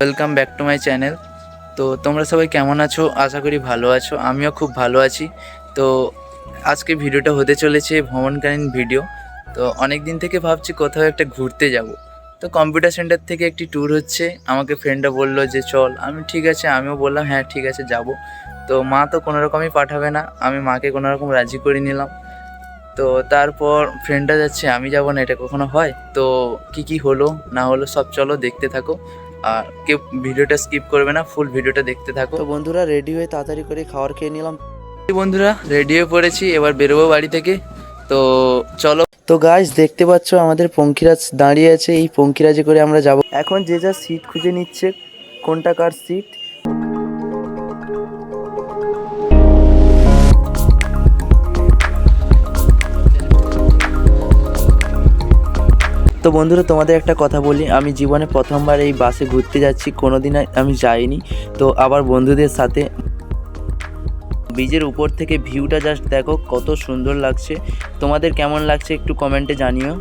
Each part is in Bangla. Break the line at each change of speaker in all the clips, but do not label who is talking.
Welcome back to my channel. তো তোমরা সবাই কেমন আছো? আশা করি ভালো আছো। আমিও খুব ভালো আছি। তো আজকে ভিডিওটা হতে চলেছে ভ্রমণকালীন ভিডিও। তো অনেক দিন থেকে ভাবছি কোথাও একটা ঘুরতে যাব। তো কম্পিউটার সেন্টার থেকে একটি ট্যুর হচ্ছে, আমাকে ফ্রেন্ডরা বললো যে চল। আমি ঠিক আছে, আমিও বললাম হ্যাঁ ঠিক আছে যাব। তো মা তো কোনো রকমই পাঠাবে না, আমি মাকে কোনো রকম রাজি করে নিলাম। তো তারপর ফ্রেন্ডরা যাচ্ছে, আমি যাব না, এটা কখনো হয়? তো কি হলো না হলো সব চলো দেখতে থাকো। আর কেউ ভিডিওটা স্কিপ করবে না, ফুল ভিডিওটা দেখতে থাকো। তো বন্ধুরা রেডি হয়ে তাড়াতাড়ি করে খাবার খেয়ে নিলাম। বন্ধুরা রেডি হয়ে পড়েছি, এবার বেরোবো বাড়ি থেকে। তো চলো। তো গাইস দেখতে পাচ্ছ আমাদের পঙ্খিরাজ দাঁড়িয়ে আছে, এই পঙ্খিরাজে করে আমরা যাব। এখন যে যা সিট খুঁজে নিচ্ছে, কোনটা কার সিট। তো বন্ধুরা তোমাদের একটা কথা বলি, আমি জীবনে প্রথমবার এই বাসে ঘুরতে যাচ্ছি, কোনোদিন আমি যাইনি। তো আবার বন্ধুদের সাথে। ব্রিজের উপর থেকে ভিউটা জাস্ট দেখো কত সুন্দর লাগছে। তোমাদের কেমন লাগছে একটু কমেন্টে জানিও।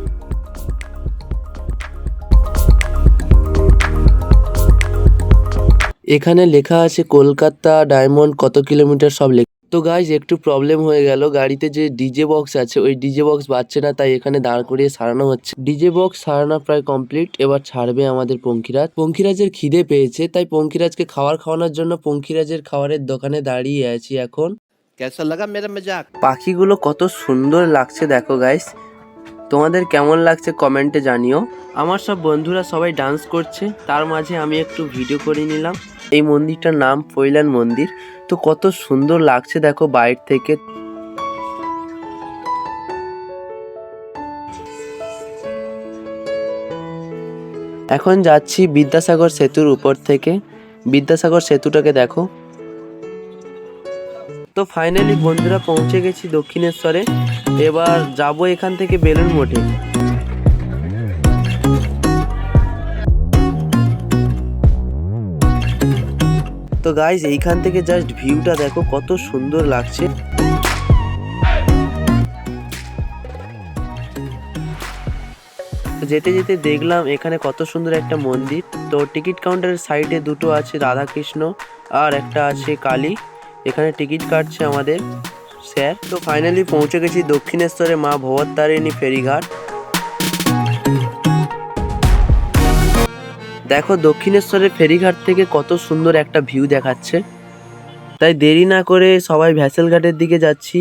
এখানে লেখা আছে কলকাতা ডায়মন্ড কত কিলোমিটার সব লেখা। তো গাইজ একটু প্রবলেম হয়ে গেল, গাড়িতে যে ডিজে বক্স আছে ওই ডিজে বক্স বাজছে না, তাই এখানে দাঁড় করিয়ে সারানো হচ্ছে। ডিজে বক্স সারানো প্রায় কমপ্লিট, এবার ছাড়বে আমাদের পঙ্খিরাজ। পঙ্খিরাজের খিদে পেয়েছে, তাই পঙ্খিরাজকে খাওয়ানোর জন্য পঙ্খিরাজের খাবারের দোকানে দাঁড়িয়ে আছি এখন।
कैसा लगा मेरा मजाक?
পাখিগুলো কত সুন্দর লাগছে দেখো গাইস, তোমাদের কেমন লাগছে কমেন্টে জানিও। আমার সব বন্ধুরা সবাই ডান্স করছে, তার মাঝে আমি একটু ভিডিও করে নিলাম। এই মন্দিরটার নাম পৈলান মন্দির। তো কত সুন্দর লাগছে দেখো বাইরে থেকে। এখন যাচ্ছি বিদ্যাসাগর সেতুর উপর থেকে, বিদ্যাসাগর সেতুটাকে দেখো। তো ফাইনালি বন্ধুরা পৌঁছে গেছি দক্ষিণেশ্বরে, এবার যাব এখান থেকে বেলুন মঠে। তো গাইস এইখান থেকে জাস্ট ভিউটা দেখো কত সুন্দর লাগছে। যেতে যেতে দেখলাম এখানে কত সুন্দর একটা মন্দির। তো টিকিট কাউন্টারের সাইডে দুটো আছে রাধাকৃষ্ণ আর একটা আছে কালী। এখানে টিকিট কাটছে আমাদের স্যার। তো ফাইনালি পৌঁছে গেছি দক্ষিণেশ্বরে মা ভবতারিণী ফেরিঘাট। দেখো দক্ষিণেশ্বরের ফেরিঘাট থেকে কত সুন্দর একটা ভিউ দেখাচ্ছে। তাই দেরি না করে সবাই ভ্যাসেল ঘাটের দিকে যাচ্ছি।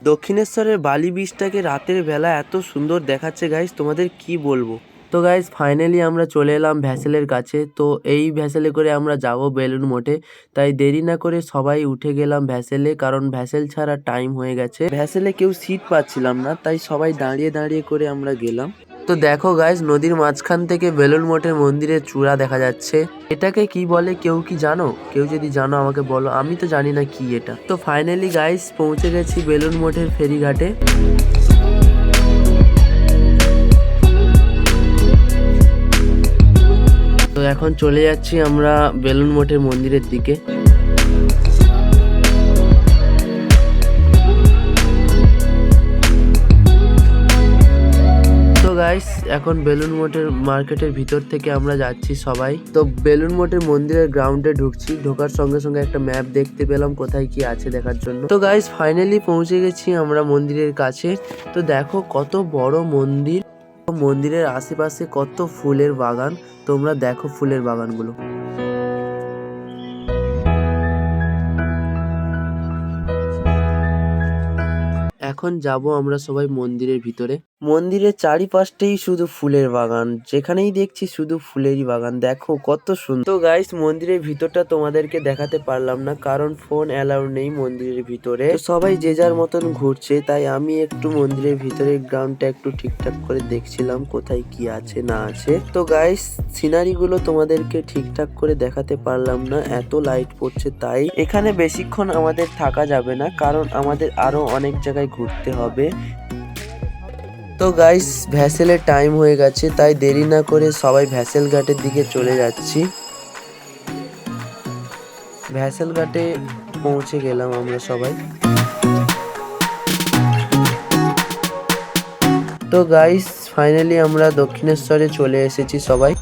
দক্ষিণেশ্বরের বালি বীচটাকে রাতের বেলা এত সুন্দর দেখাচ্ছে গাইস, তোমাদের কি বলবো। তো গাইস ফাইনালি আমরা চলে এলাম ভ্যাসেলের কাছে। তো এই ভ্যাসেলে করে আমরা যাব বেলুন মঠে, তাই দেরি না করে সবাই উঠে গেলাম ভ্যাসেলে, কারণ ভ্যাসেল ছাড়া টাইম হয়ে গেছে। ভ্যাসেলে কেউ সিট পাচ্ছিলাম না, তাই সবাই দাঁড়িয়ে দাঁড়িয়ে করে আমরা গেলাম। তো দেখো গাইস নদীর মাঝখান থেকে বেলুন মঠের মন্দিরের চূড়া দেখা যাচ্ছে। এটাকে কি বলে কেউ কি জানো? কেউ যদি জানো আমাকে বলো, আমি তো জানি না কি এটা। তো ফাইনালি গাইস পৌঁছে গেছি বেলুন মঠের ফেরিঘাটে। তো এখন চলে যাচ্ছি আমরা বেলুন মঠের মন্দিরের দিকে। গাইস এখন বেলুন মঠের মার্কেটের ভিতর থেকে আমরা যাচ্ছি সবাই। তো বেলুন মঠের মন্দিরের গ্রাউন্ডে ঢুকছি, ঢোকার সঙ্গে সঙ্গে একটা ম্যাপ দেখতে পেলাম কোথায় কি আছে দেখার জন্য। তো গাইস ফাইনালি পৌঁছে গেছি আমরা মন্দিরের কাছে। তো দেখো কত বড় মন্দির, মন্দিরের আশেপাশে কত ফুলের বাগান। তোমরা দেখো ফুলের বাগানগুলো। এখন যাব আমরা সবাই মন্দিরের ভিতরে। মন্দিরের চারিপাশটাই শুধু ফুলের বাগান, যেখানেই দেখছি শুধু ফুলেরই বাগান। দেখো কত সুন্দর। তো গাইস মন্দিরের ভিতরটা তোমাদেরকে দেখাতে পারলাম না, কারণ ফোন অ্যালাউ নেই মন্দিরের ভিতরে। তো সবাই যে যার মতন ঘুরছে, তাই আমি একটু মন্দিরের ভিতরের গ্রাউন্ডটা একটু ঠিকঠাক করে দেখছিলাম কোথায় কি আছে না আছে। তো গাইস সিনারি গুলো তোমাদেরকে ঠিকঠাক করে দেখাতে পারলাম না, এত লাইট পড়ছে। তাই এখানে বেশিক্ষণ আমাদের থাকা যাবে না, কারণ আমাদের আরো অনেক জায়গায় ঘুরতে হবে। তো গাইস ভ্যাসেলের টাইম হয়ে গেছে, তাই দেরি না করে সবাই ভ্যাসেল ঘাটের দিকে চলে যাচ্ছি। ভ্যাসেল ঘাটে পৌঁছে গেলাম আমরা সবাই। তো গাইস ফাইনালি আমরা দক্ষিণেশ্বরে চলে এসেছি সবাই।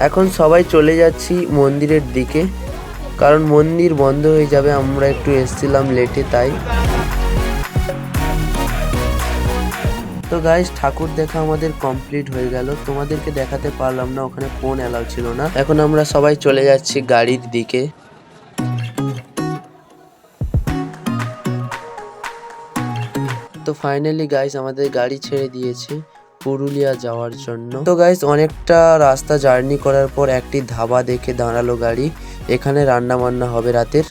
এখন সবাই চলে যাচ্ছি মন্দিরের দিকে, কারণ মন্দির বন্ধ হয়ে যাবে। আমরা একটু এসেছিলাম লেটে, তাই। তো গাইস, ঠাকুর দেখা আমাদের কমপ্লিট হয়ে গেল। তোমাদেরকে দেখাতে পারলাম না, ওখানে ফোন অ্যালাউ ছিল না। এখন আমরা সবাই চলে যাচ্ছি গাড়ির দিকে। তো ফাইনালি গাইস আমাদের গাড়ি ছেড়ে দিয়েছে পুরুলিয়া যাওয়ার জন্য। তো গাইস, অনেকটা রাস্তা জার্নি করার পর একটি ধাবা দেখে দাঁড়ালো গাড়ি। এখানে রান্না বান্না হবে রাতের।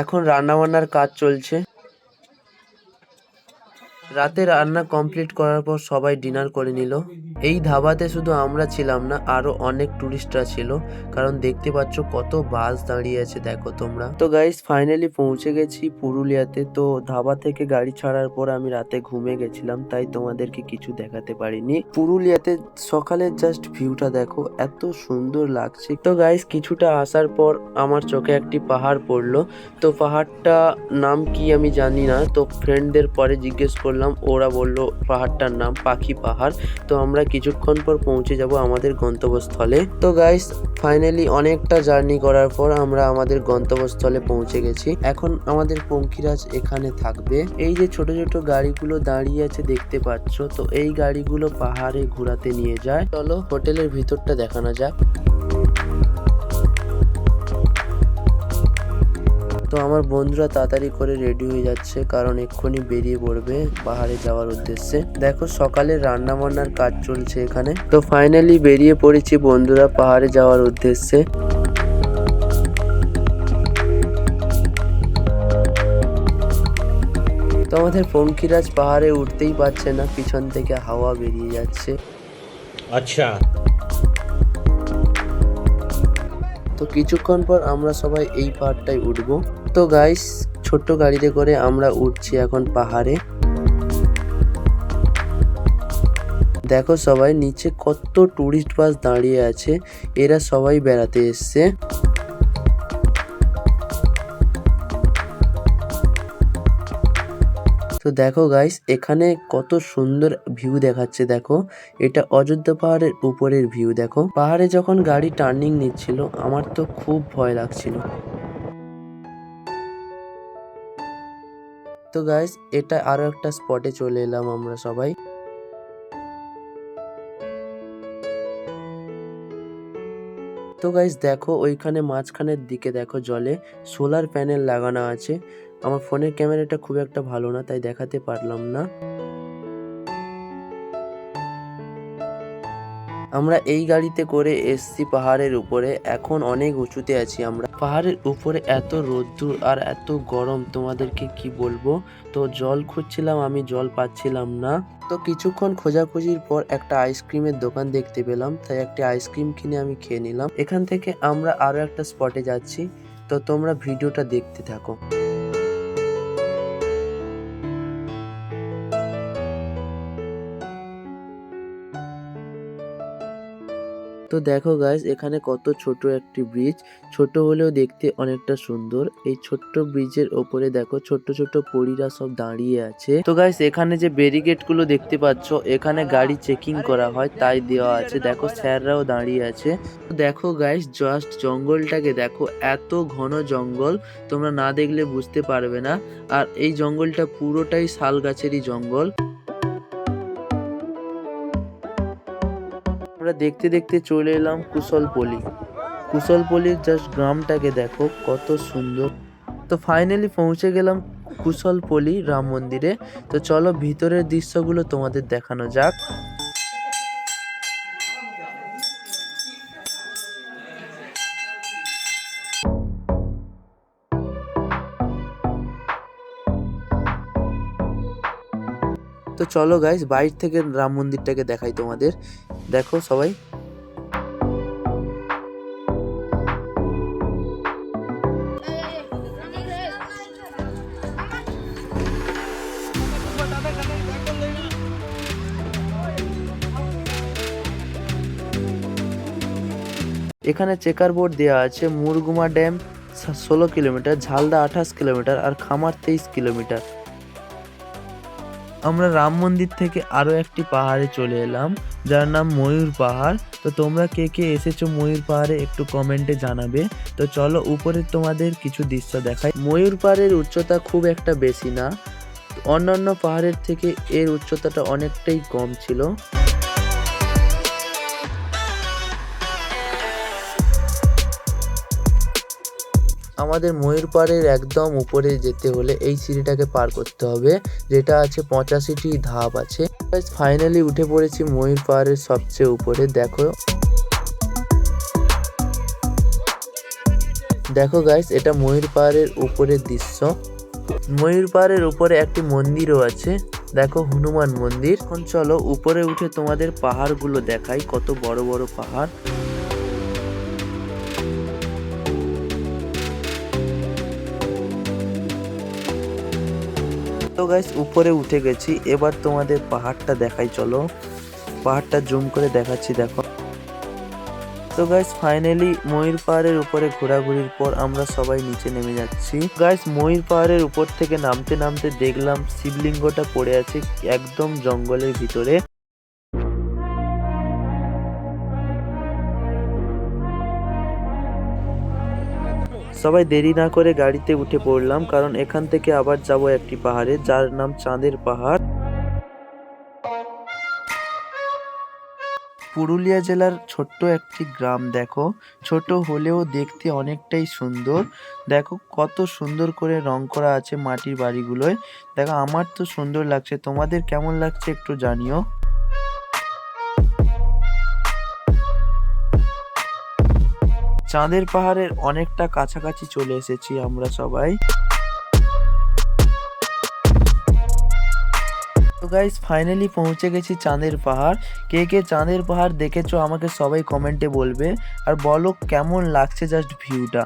এখন রান্না বান্নার কাজ চলছে। রাতে রান্না কমপ্লিট করার পর সবাই ডিনার করে নিল। এই ধাবাতে শুধু আমরা ছিলাম না, আরো অনেক টুরিস্টরা ছিল, কারণ দেখতে পাচ্ছ কত বাস দাঁড়িয়ে আছে, দেখো তোমরা। তো গাইস, ফাইনালি পৌঁছে গেছি পুরুলিয়াতে। তো ধাবা থেকে গাড়ি ছাড়ার পর আমি রাতে ঘুমে গেছিলাম, তাই তোমাদেরকে কিছু দেখাতে পারিনি। পুরুলিয়াতে সকালের জাস্ট ভিউটা দেখো, এত সুন্দর লাগছে। তো গাইস, কিছুটা আসার পর আমার চোখে একটি পাহাড় পড়লো। তো পাহাড়টা নাম কি আমি জানি না, তো ফ্রেন্ডদের পরে জিজ্ঞেস করলাম, ওরা বললো পাহাড়টার নাম পাখি পাহাড়। তো আমরা কিছুক্ষণ পর পৌঁছে যাব আমাদের গন্তব্যস্থলে। তো গাইস, ফাইনালি অনেকটা জার্নি করার পর আমরা আমাদের গন্তব্যস্থলে পৌঁছে গেছি। এখন আমাদের পঙ্খিরাজ এখানে থাকবে। এই যে ছোট ছোট গাড়িগুলো দাঁড়িয়ে আছে দেখতে পাচ্ছ, তো এই গাড়িগুলো পাহাড়ে ঘোরাতে নিয়ে যায়। চলো হোটেলের ভিতরটা দেখানো যাক। তো আমার বন্ধুরা তাড়াতাড়ি করে রেডি হয়ে যাচ্ছে, কারণ এক্ষুনি বেরিয়ে পড়বে পাহাড়ে যাওয়ার উদ্দেশ্যে। দেখো সকালে রান্না বান্নার কাজ চলছে এখানে। তো ফাইনালি বেরিয়ে পড়েছি বন্ধুরা পাহাড়ে যাওয়ার উদ্দেশ্যে। তো আমাদের পঙ্খিরাজ পাহাড়ে উঠতেই পারছে না, পিছন থেকে হাওয়া বেরিয়ে যাচ্ছে।
अच्छा।
তো কিছুক্ষণ পর আমরা সবাই এই পাহাড়টায় উঠবো। তো গাইস, ছোট্ট গাড়িতে করে আমরা উঠছি এখন পাহাড়ে। দেখো সবাই নিচে কত টুরিস্ট বাস দাঁড়িয়ে আছে, এরা সবাই বেড়াতে এসছে। তো দেখো গাইস, এখানে কত সুন্দর ভিউ দেখাচ্ছে। দেখো, এটা অযোধ্যা পাহাড়ের উপরের ভিউ। দেখো পাহাড়ে যখন গাড়ি টার্নিং নিচ্ছিল, আমার তো খুব ভয় লাগছিল। তো গাইস, এটা আরো একটা স্পটে চলে এলাম আমরা সবাই। তো গাইস দেখো, ওইখানে মাঝখানের দিকে দেখো জলে সোলার প্যানেল লাগানো আছে। আমার ফোনের ক্যামেরাটা খুব একটা ভালো না, তাই দেখাতে পারলাম না। আমরা এই গাড়িতে করে এসছি পাহাড়ের উপরে। এখন অনেক উঁচুতে আছি আমরা। পাহাড়ের উপরে এত রোদ্দুর আর এত গরম, তোমাদেরকে কি বলবো। তো জল খুঁজছিলাম, আমি জল পাচ্ছিলাম না। তো কিছুক্ষণ খোঁজাখুঁজির পর একটা আইসক্রিমের দোকান দেখতে পেলাম, তাই একটা আইসক্রিম কিনে আমি খেয়ে নিলাম। এখান থেকে আমরা আরো একটা স্পটে যাচ্ছি, তো তোমরা ভিডিওটা দেখতে থাকো। তো দেখো গাইস, এখানে কত ছোট একটি ব্রিজ, ছোট হলেও দেখতে অনেকটা সুন্দর। এই ছোট্ট ব্রিজের ওপরে দেখো ছোট ছোট পরীরা সব দাঁড়িয়ে আছে। তো গাইস, এখানে যে ব্যারিকেড গুলো দেখতে পাচ্ছ, এখানে গাড়ি চেকিং করা হয়, তাই দেওয়া আছে। দেখো স্যাররাও দাঁড়িয়ে আছে। তো দেখো গাইস, জাস্ট জঙ্গলটাকে দেখো, এত ঘন জঙ্গল, তোমরা না দেখলে বুঝতে পারবে না। আর এই জঙ্গলটা পুরোটাই শাল গাছেরই জঙ্গল। আমরা দেখতে দেখতে চলে এলাম কুশলপল্লী। কুশলপল্লীর জাস্ট গ্রামটাকে দেখো কত সুন্দর। তো ফাইনালি পৌঁছে গেলাম কুশলপল্লী রাম মন্দিরে। তো চলো ভিতরের দৃশ্যগুলো তোমাদের দেখানো যাক। তো চলো গাইস, বাইরে থেকে রাম মন্দিরটাকে দেখাই তোমাদের। দেখো সবাই, এখানে চেকার বোর্ড দেওয়া আছে। Murguma dam 16 kilometre, Jhalda 28 kilometre আর খামার 23 কিলোমিটার। আমরা রাম মন্দির থেকে আরো একটি পাহাড়ে চলে এলাম, যার নাম ময়ূর পাহাড়। তো তোমরা কে কে এসেছো ময়ূর পাহাড়ে একটু কমেন্টে জানাবে। তো চলো উপরে তোমাদের কিছু দৃশ্য দেখাই। ময়ূর পাহাড়ের উচ্চতা খুব একটা বেশি না, অন্যান্য পাহাড়ের থেকে এর উচ্চতাটা অনেকটাই কম ছিল। আমাদের ময়ূর পাহাড়ের একদম উপরে যেতে হলে এই সিঁড়িটাকে পার করতে হবে, যেটা আছে 85টি ধাপ আছে। ফাইনালি উঠে পড়েছি ময়ূর পাহাড়ের সবচেয়ে উপরে। দেখো গাইস, এটা ময়ূর পাহাড়ের উপরের দৃশ্য। ময়ূর পাহাড়ের উপরে একটি মন্দিরও আছে, দেখো হনুমান মন্দির। এখন চলো উপরে উঠে তোমাদের পাহাড়গুলো দেখাই, কত বড় বড় পাহাড়। তো গাইস উপরে উঠে গেছি, এবার তোমাদের পাহাড়টা দেখাই, চলো পাহাড়টা জুম করে দেখাচ্ছি, দেখো। তো গাইস ফাইনালি ময়ূর পাহাড়ের উপরে ঘোরাঘুরির পর আমরা সবাই নিচে নেমে যাচ্ছি। গাইস ময়ূর পাহাড়ের উপর থেকে নামতে নামতে দেখলাম শিবলিঙ্গটা পড়ে আছে একদম জঙ্গলের ভিতরে। সবাই দেরি না করে গাড়িতে উঠে পড়লাম, কারণ এখান থেকে আবার যাব একটি পাহাড়ে, যার নাম চাঁদের পাহাড়। পুরুলিয়া জেলার ছোট্ট একটি গ্রাম, দেখো ছোট হলেও দেখতে অনেকটাই সুন্দর। দেখো কত সুন্দর করে রং করা আছে মাটির বাড়িগুলোয়। দেখো আমার তো সুন্দর লাগছে, তোমাদের কেমন লাগছে একটু জানিও। চাঁদের পাহাড়ের অনেকটা কাছাকাছি চলে এসেছি আমরা সবাই। তো গাইস ফাইনালি পৌঁছে গেছি চাঁদের পাহাড়। কে কে চাঁদের পাহাড় দেখেছো আমাকে সবাই কমেন্টে বলবে, আর বলো কেমন লাগছে জাস্ট ভিউটা।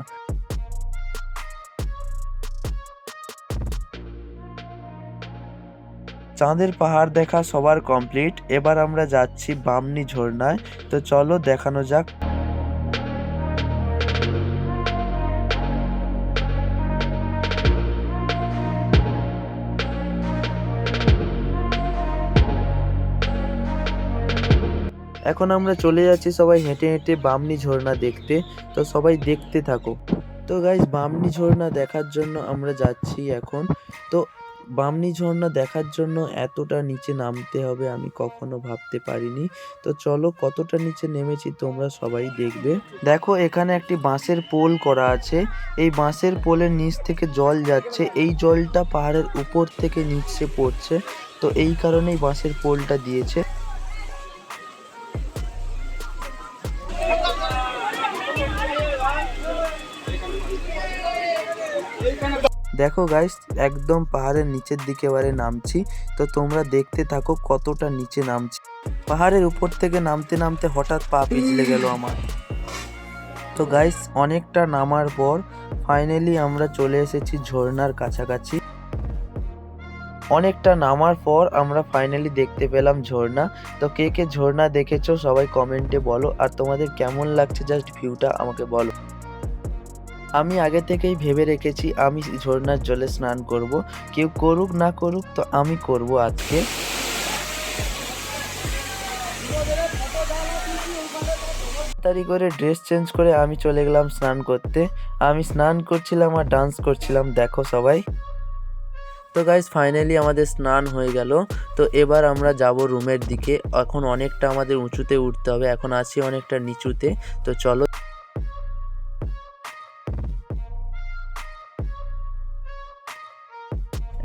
চাঁদের পাহাড় দেখা সবার কমপ্লিট, এবার আমরা যাচ্ছি বামনি ঝর্ণায়। তো চলো দেখানো যাক। এখন আমরা চলে যাচ্ছি সবাই হেঁটে হেঁটে বামনি ঝর্ণা দেখতে। তো সবাই দেখতে থাকো। তো গাইস বামনি ঝর্ণা দেখার জন্য আমরা যাচ্ছি এখন। তো বামনি ঝর্ণা দেখার জন্য এতটা নিচে নামতে হবে আমি কখনো ভাবতে পারিনি। তো চলো কতটা নিচে নেমেছি তোমরা সবাই দেখবে। দেখো এখানে একটি বাঁশের পোল করা আছে, এই বাঁশের পোলের নিচ থেকে জল যাচ্ছে, এই জলটা পাহাড়ের উপর থেকে নিচে পড়ছে, তো এই কারণেই বাঁশের পোলটা দিয়েছে। দেখো গাইস একদম পাহাড়ের নিচের দিকে এবারে নামছি, তো তোমরা দেখতে থাকো কতটা নিচে নামছি। পাহাড়ের উপর থেকে নামতে নামতে হঠাৎ পা পিছলে গেল আমার। তো গাইস অনেকটা নামার পর ফাইনালি আমরা চলে এসেছি ঝর্ণার কাছাকাছি। অনেকটা নামার পর আমরা ফাইনালি দেখতে পেলাম ঝর্ণা। তো কে কে ঝর্ণা দেখেছো সবাই কমেন্টে বলো, আর তোমাদের কেমন লাগছে জাস্ট ভিউটা আমাকে বলো। আমি আগে থেকেই ভেবে রেখেছি আমি ঝর্ণার জলে স্নান করব, কেউ করুক না করুক তো আমি করব আজকে। তাড়াতাড়ি করে ড্রেস চেঞ্জ করে আমি চলে গেলাম স্নান করতে। আমি স্নান করছিলাম আর ডান্স করছিলাম, দেখো সবাই। তো গাইস ফাইনালি আমাদের স্নান হয়ে গেল। তো এবার আমরা যাব রুমের দিকে। এখন অনেকটা আমাদের উঁচুতে উঠতে হবে, এখন আছি অনেকটা নিচুতে। তো চলো।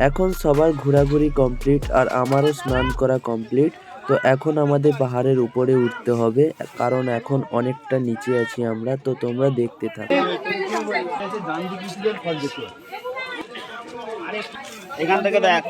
এখন সবার ঘোরাঘুরি কমপ্লিট আর আমারও স্নান করা কমপ্লিট। তো এখন আমাদের পাহাড়ের উপরে উঠতে হবে, কারণ এখন অনেকটা নিচে আছি আমরা। তো তোমরা দেখতে থাকো।
এখান থেকে দেখ।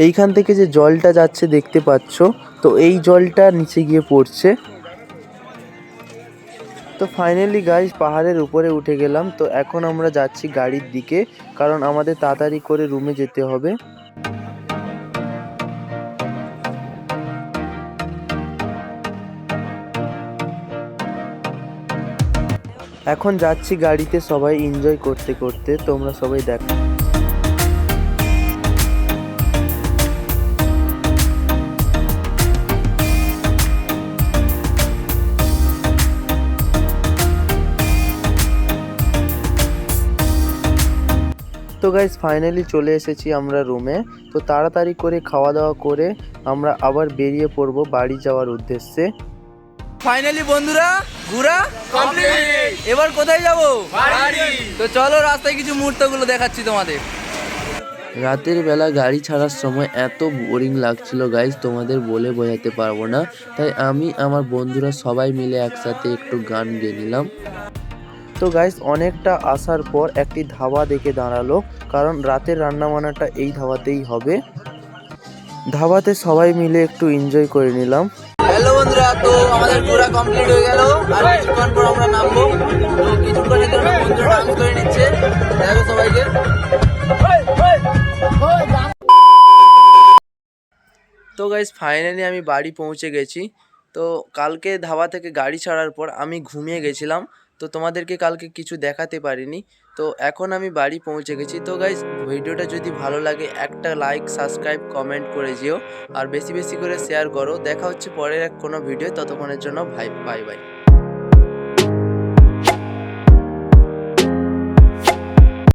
এইখান থেকে যে জলটা যাচ্ছে দেখতে পাচ্ছ, তো এই জলটা নিচে গিয়ে পড়ছে। তো ফাইনালি গাইস পাহাড়ের উপরে উঠে গেলাম। তো এখন আমরা যাচ্ছি গাড়ির দিকে, কারণ আমাদের তাড়াতাড়ি করে রুমে যেতে হবে। এখন যাচ্ছি গাড়িতে সবাই এনজয় করতে করতে, তোমরা সবাই দেখো। তো গাইস ফাইনালি চলে এসেছি আমরা রুমে। তো তাড়াতাড়ি করে খাওয়া দাওয়া করে আমরা আবার বেরিয়ে পড়বো বাড়ি যাওয়ার উদ্দেশ্যে।
ফাইনালি বন্ধুরা ঘোরা কমপ্লিট। এবার কোথায় যাব? বাড়ি। তো চলো রাস্তায় কিছু মুহূর্তগুলো দেখাচ্ছি তোমাদের।
রাতের বেলা গাড়ি ছাড়ার সময় এত বোরিং লাগছিল গাইস, তোমাদের বলে বোঝাতে পারবো না। তাই আমি আমার বন্ধুরা সবাই মিলে একসাথে একটু গান গেয়ে নিলাম। তো গাইস অনেকটা আসার পর একটি ধাবা দেখে দাঁড়ালো, কারণ রাতের রান্নাবান্নাটা এই ধাবাতেই হবে। ধাবাতে সবাই মিলে একটু এনজয় করে নিলাম।
হ্যালো বন্ধুরা, তো আমাদের ঘোরা কমপ্লিট হয়ে গেল। আর কিছুক্ষণ পর আমরা নামবো। তো কিছুক্ষণের জন্য বন্ধুরা ডান্স করে নিচ্ছে, দেখো সবাইকে। তো গাইস ফাইনালি আমি বাড়ি পৌঁছে গেছি। তো কালকে ধাবা থেকে গাড়ি ছাড়ার পর আমি ঘুমিয়ে গেছিলাম, তো তোমাদেরকে কালকে কিছু দেখাতে পারিনি। তো এখন আমি বাড়ি পৌঁছে গেছি। তো গাইস ভিডিওটা যদি ভালো লাগে একটা লাইক, সাবস্ক্রাইব, কমেন্ট করে যেও, আর বেশি বেশি করে শেয়ার করো। দেখা হচ্ছে পরের কোনো ভিডিও, ততক্ষণের জন্য বাই বাই।